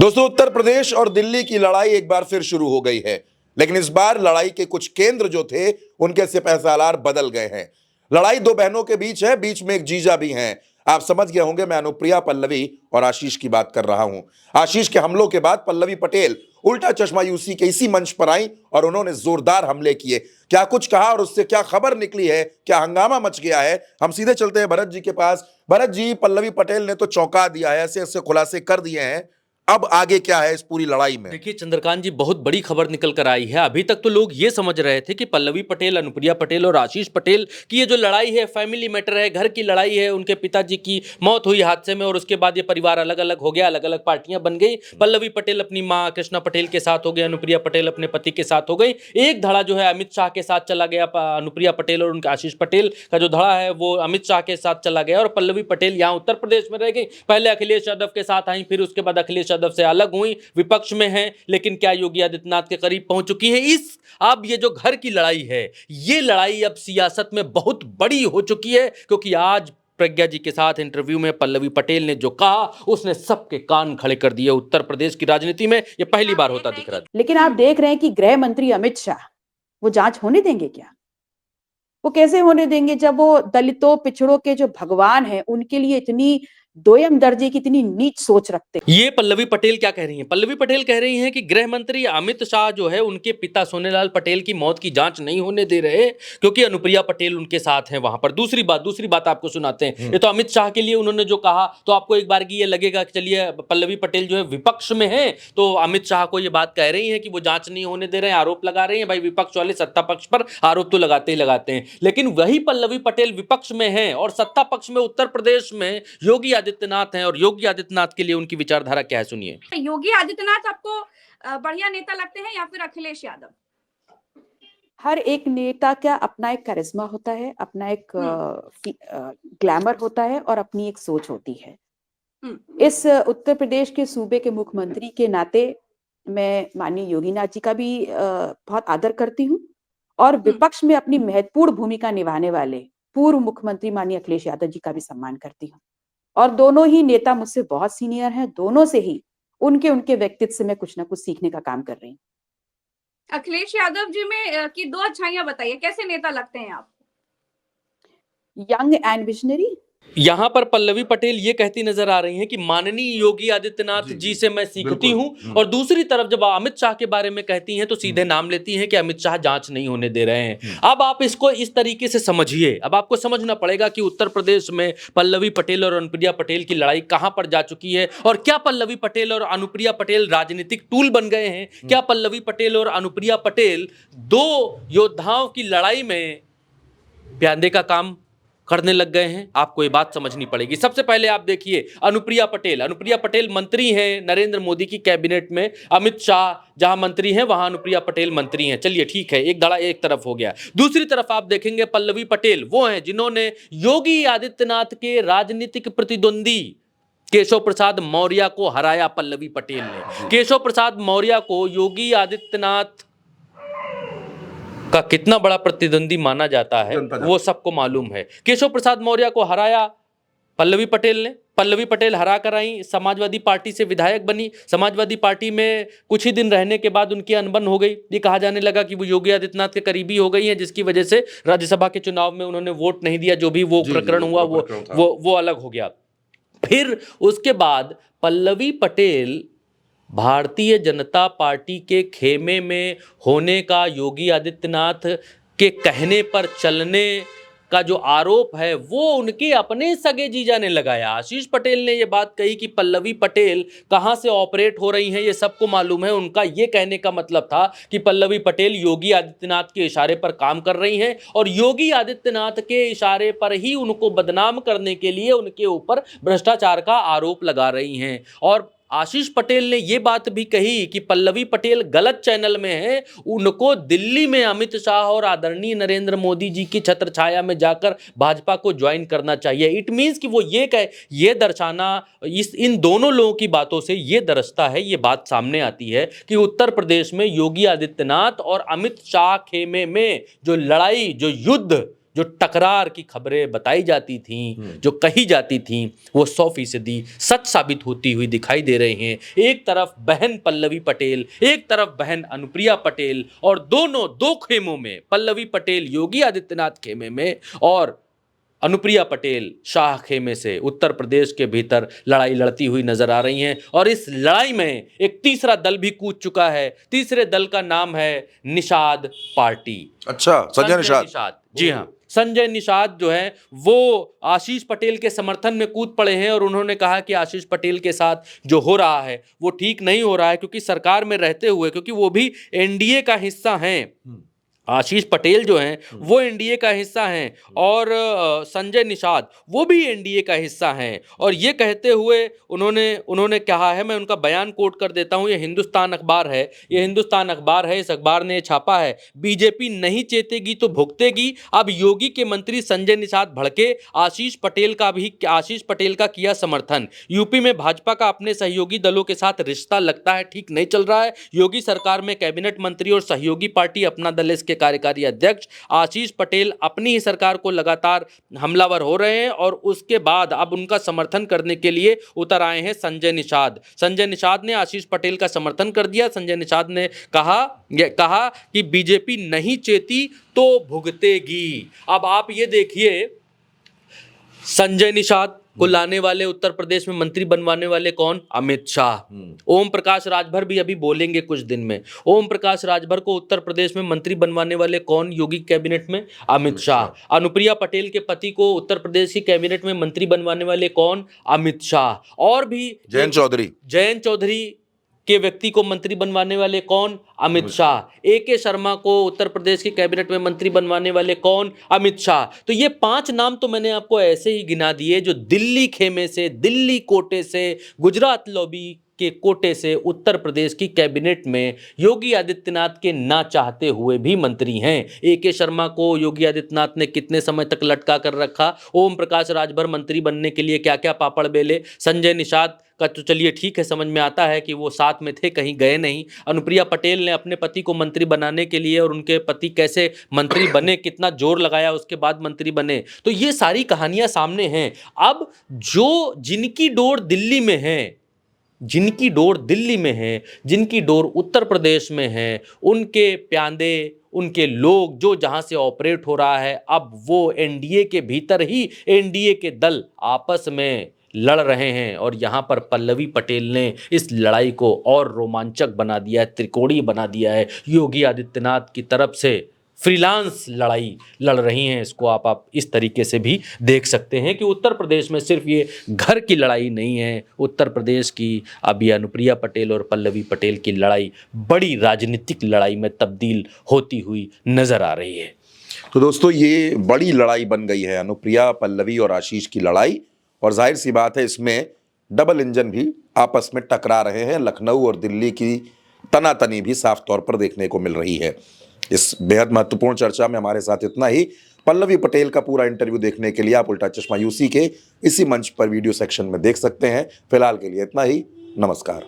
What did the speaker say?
दोस्तों, उत्तर प्रदेश और दिल्ली की लड़ाई एक बार फिर शुरू हो गई है। लेकिन इस बार लड़ाई के कुछ केंद्र जो थे उनके सिपहसालार बदल गए हैं। लड़ाई दो बहनों के बीच है, बीच में एक जीजा भी हैं। आप समझ गए होंगे मैं अनुप्रिया पल्लवी और आशीष की बात कर रहा हूं। आशीष के हमलों के बाद पल्लवी पटेल उल्टा चश्मा यूसी के इसी मंच पर आई और उन्होंने जोरदार हमले किए। क्या कुछ कहा और उससे क्या खबर निकली है, क्या हंगामा मच गया है, हम सीधे चलते हैं भरत जी के पास। भरत जी, पल्लवी पटेल ने तो चौंका दिया है, ऐसे ऐसे खुलासे कर दिए हैं। अब आगे क्या है इस पूरी लड़ाई में? देखिए चंद्रकांत जी, बहुत बड़ी खबर निकल कर आई है। अभी तक तो लोग ये समझ रहे थे कि पल्लवी पटेल, अनुप्रिया पटेल और आशीष पटेल की ये जो लड़ाई है फैमिली मैटर है, घर की लड़ाई है। उनके पिताजी की मौत हुई हादसे में और उसके बाद ये परिवार अलग अलग हो गया, अलग अलग पार्टियां बन गई। पल्लवी पटेल अपनी माँ कृष्णा पटेल के साथ हो गई, अनुप्रिया पटेल अपने पति के साथ हो गई। एक धड़ा जो है अमित शाह के साथ चला गया। अनुप्रिया पटेल और उनके आशीष पटेल का जो धड़ा है वो अमित शाह के साथ चला गया और पल्लवी पटेल यहाँ उत्तर प्रदेश में रह गई। पहले अखिलेश यादव के साथ आई, फिर उसके बाद अखिलेश यादव से अलग हुई, विपक्ष में है, लेकिन क्या योगी आदित्यनाथ के करीब पहुंच चुकी है। अब ये जो घर की लड़ाई है, ये लड़ाई अब सियासत में बहुत बड़ी हो चुकी है, क्योंकि आज प्रज्ञा जी के साथ इंटरव्यू में पल्लवी पटेल ने जो कहा उसने सबके कान खड़े कर दिए। उत्तर प्रदेश की राजनीति में ये पहली बार होता दिख रहा है। लेकिन आप देख रहे हैं कि गृह मंत्री अमित शाह वो जांच होने देंगे क्या? वो कैसे होने देंगे जब वो दलितों पिछड़ों के जो भगवान हैं उनके लिए इतनी दोयम दर्जे की इतनी नीच सोच रखते हैं। ये पल्लवी पटेल क्या कह रही हैं? पल्लवी पटेल कह रही हैं कि गृह मंत्री अमित शाह जो है उनके पिता सोनेलाल पटेल की मौत की जांच नहीं होने दे रहे क्योंकि अनुप्रिया पटेल उनके साथ हैं वहां पर। दूसरी बात आपको सुनाते हैं। ये तो अमित शाह के लिए उन्होंने जो कहा, तो आपको एक बार की ये लगेगा कि चलिए पल्लवी पटेल जो है विपक्ष में है तो अमित शाह को ये बात कह रही है कि वो जांच नहीं होने दे रहे हैं, आरोप लगा रहे हैं। भाई विपक्ष वाले सत्ता पक्ष पर आरोप तो लगाते ही लगाते हैं, लेकिन वही पल्लवी पटेल विपक्ष में है और सत्ता पक्ष में उत्तर प्रदेश में योगी आदित्यनाथ हैं। और योगी आदित्यनाथ के लिए उनकी विचारधारा क्या है, सुनिए। योगी आदित्यनाथ आपको बढ़िया नेता लगते हैं या फिर अखिलेश यादव? हर एक नेता का अपना एक करिश्मा होता है, अपना एक ग्लैमर होता है और अपनी एक सोच होती है। इस उत्तर प्रदेश के सूबे के मुख्यमंत्री के नाते मैं माननीय योगीनाथ जी का भी बहुत आदर करती हूँ और विपक्ष में अपनी महत्वपूर्ण भूमिका निभाने वाले पूर्व मुख्यमंत्री माननीय अखिलेश यादव जी का भी सम्मान करती हूँ। और दोनों ही नेता मुझसे बहुत सीनियर हैं, दोनों से ही उनके व्यक्तित्व से मैं कुछ ना कुछ सीखने का काम कर रही हूँ। अखिलेश यादव जी में की दो अच्छाइयां बताइए, कैसे नेता लगते हैं आप? Young and visionary. यहां पर पल्लवी पटेल ये कहती नजर आ रही हैं कि माननीय योगी आदित्यनाथ जी से मैं सीखती हूं, और दूसरी तरफ जब अमित शाह के बारे में कहती हैं तो सीधे नाम लेती हैं कि अमित शाह जांच नहीं होने दे रहे हैं। अब आप इसको इस तरीके से समझिए। अब आपको समझना पड़ेगा कि उत्तर प्रदेश में पल्लवी पटेल और अनुप्रिया पटेल की लड़ाई कहां पर जा चुकी है और क्या पल्लवी पटेल और अनुप्रिया पटेल राजनीतिक टूल बन गए हैं। क्या पल्लवी पटेल और अनुप्रिया पटेल दो योद्धाओं की लड़ाई में प्यादे का काम करने लग गए हैं? आपको ये बात समझनी पड़ेगी। सबसे पहले आप देखिए अनुप्रिया पटेल मंत्री हैं नरेंद्र मोदी की कैबिनेट में। अमित शाह जहां मंत्री हैं वहां अनुप्रिया पटेल मंत्री हैं। चलिए ठीक है, एक धड़ा एक तरफ हो गया। दूसरी तरफ आप देखेंगे पल्लवी पटेल वो हैं जिन्होंने योगी आदित्यनाथ के राजनीतिक प्रतिद्वंदी केशव प्रसाद मौर्य को हराया। पल्लवी पटेल ने केशव प्रसाद मौर्य को योगी आदित्यनाथ का कितना बड़ा प्रतिद्वंदी माना जाता है वो सबको मालूम है। केशव प्रसाद मौर्य को हराया पल्लवी पटेल ने। पल्लवी पटेल हरा कर आई, समाजवादी पार्टी से विधायक बनी। समाजवादी पार्टी में कुछ ही दिन रहने के बाद उनकी अनबन हो गई। ये कहा जाने लगा कि वो योगी आदित्यनाथ के करीबी हो गई हैं, जिसकी वजह से राज्यसभा के चुनाव में उन्होंने वोट नहीं दिया। जो भी वो प्रकरण हुआ वो अलग हो गया। फिर उसके बाद पल्लवी पटेल भारतीय जनता पार्टी के खेमे में होने का, योगी आदित्यनाथ के कहने पर चलने का जो आरोप है वो उनके अपने सगे जीजा ने लगाया। आशीष पटेल ने ये बात कही कि पल्लवी पटेल कहाँ से ऑपरेट हो रही हैं ये सबको मालूम है। उनका ये कहने का मतलब था कि पल्लवी पटेल योगी आदित्यनाथ के इशारे पर काम कर रही हैं और योगी आदित्यनाथ के इशारे पर ही उनको बदनाम करने के लिए उनके ऊपर भ्रष्टाचार का आरोप लगा रही हैं। और आशीष पटेल ने यह बात भी कही कि पल्लवी पटेल गलत चैनल में है, उनको दिल्ली में अमित शाह और आदरणीय नरेंद्र मोदी जी की छत्र छाया में जाकर भाजपा को ज्वाइन करना चाहिए। इट मींस कि वो ये दर्शाना, इन दोनों लोगों की बातों से ये दर्शता है, ये बात सामने आती है कि उत्तर प्रदेश में योगी आदित्यनाथ और अमित शाह खेमे में जो लड़ाई, जो युद्ध जो टकरार की खबरें बताई जाती थीं, जो कही जाती थीं, वो 100% सच साबित होती हुई दिखाई दे रही हैं। एक तरफ बहन पल्लवी पटेल, एक तरफ बहन अनुप्रिया पटेल, और दोनों दो खेमों में, पल्लवी पटेल योगी आदित्यनाथ खेमे में और अनुप्रिया पटेल शाह खेमे से उत्तर प्रदेश के भीतर लड़ाई लड़ती हुई नजर आ रही हैं। और इस लड़ाई में एक तीसरा दल भी कूद चुका है। तीसरे दल का नाम है निषाद पार्टी। अच्छा, संजय निषाद। जी हाँ, संजय निषाद जो है वो आशीष पटेल के समर्थन में कूद पड़े हैं और उन्होंने कहा कि आशीष पटेल के साथ जो हो रहा है वो ठीक नहीं हो रहा है, क्योंकि सरकार में रहते हुए, क्योंकि वो भी एनडीए का हिस्सा हैं, आशीष पटेल जो हैं वो एनडीए का हिस्सा हैं और संजय निषाद वो भी एनडीए का हिस्सा हैं। और ये कहते हुए उन्होंने कहा है, मैं उनका बयान कोट कर देता हूँ, ये हिंदुस्तान अखबार है, इस अखबार ने छापा है। बीजेपी नहीं चेतेगी तो भुगतेगी। अब योगी के मंत्री संजय निषाद भड़के, आशीष पटेल का किया समर्थन। यूपी में भाजपा का अपने सहयोगी दलों के साथ रिश्ता लगता है ठीक नहीं चल रहा है। योगी सरकार में कैबिनेट मंत्री और सहयोगी पार्टी अपना दल इसके कार्यकारी अध्यक्ष आशीष पटेल अपनी ही सरकार को लगातार हमलावर हो रहे हैं और उसके बाद अब उनका समर्थन करने के लिए उतर आए हैं संजय निषाद ने आशीष पटेल का समर्थन कर दिया। संजय निषाद ने कहा कि बीजेपी नहीं चेती तो भुगतेगी। अब आप ये देखिए, संजय निषाद को लाने वाले, उत्तर प्रदेश में मंत्री बनवाने वाले कौन? अमित शाह। ओम प्रकाश राजभर भी अभी बोलेंगे कुछ दिन में। ओम प्रकाश राजभर को उत्तर प्रदेश में मंत्री बनवाने वाले कौन योगी कैबिनेट में? अमित शाह। अनुप्रिया पटेल के पति को उत्तर प्रदेश की कैबिनेट में मंत्री बनवाने वाले कौन? अमित शाह। और भी जयंत चौधरी के व्यक्ति को मंत्री बनवाने वाले कौन? अमित शाह। AK शर्मा को उत्तर प्रदेश की कैबिनेट में मंत्री बनवाने वाले कौन? अमित शाह। तो ये 5 नाम तो मैंने आपको ऐसे ही गिना दिए जो दिल्ली खेमे से, दिल्ली कोटे से, गुजरात लॉबी के कोटे से उत्तर प्रदेश की कैबिनेट में योगी आदित्यनाथ के ना चाहते हुए भी मंत्री हैं। AK शर्मा को योगी आदित्यनाथ ने कितने समय तक लटका कर रखा। ओम प्रकाश राजभर मंत्री बनने के लिए क्या क्या पापड़ बेले। संजय निषाद का तो चलिए ठीक है, समझ में आता है कि वो साथ में थे, कहीं गए नहीं। अनुप्रिया पटेल ने अपने पति को मंत्री बनाने के लिए, और उनके पति कैसे मंत्री बने, कितना जोर लगाया, उसके बाद मंत्री बने। तो ये सारी कहानियां सामने हैं। अब जिनकी डोर दिल्ली में है, जिनकी डोर उत्तर प्रदेश में है, उनके प्यांदे, उनके लोग जो जहां से ऑपरेट हो रहा है, अब वो एनडीए के भीतर ही एनडीए के दल आपस में लड़ रहे हैं। और यहाँ पर पल्लवी पटेल ने इस लड़ाई को और रोमांचक बना दिया है, त्रिकोणीय बना दिया है। योगी आदित्यनाथ की तरफ से फ्रीलांस लड़ाई लड़ रही हैं। इसको आप इस तरीके से भी देख सकते हैं कि उत्तर प्रदेश में सिर्फ ये घर की लड़ाई नहीं है, उत्तर प्रदेश की अब ये अनुप्रिया पटेल और पल्लवी पटेल की लड़ाई बड़ी राजनीतिक लड़ाई में तब्दील होती हुई नजर आ रही है। तो दोस्तों, ये बड़ी लड़ाई बन गई है, अनुप्रिया, पल्लवी और आशीष की लड़ाई। और जाहिर सी बात है, इसमें डबल इंजन भी आपस में टकरा रहे हैं। लखनऊ और दिल्ली की तनातनी भी साफ तौर पर देखने को मिल रही है। इस बेहद महत्वपूर्ण चर्चा में हमारे साथ इतना ही। पल्लवी पटेल का पूरा इंटरव्यू देखने के लिए आप उल्टा चश्मा यूसी के इसी मंच पर वीडियो सेक्शन में देख सकते हैं। फिलहाल के लिए इतना ही। नमस्कार।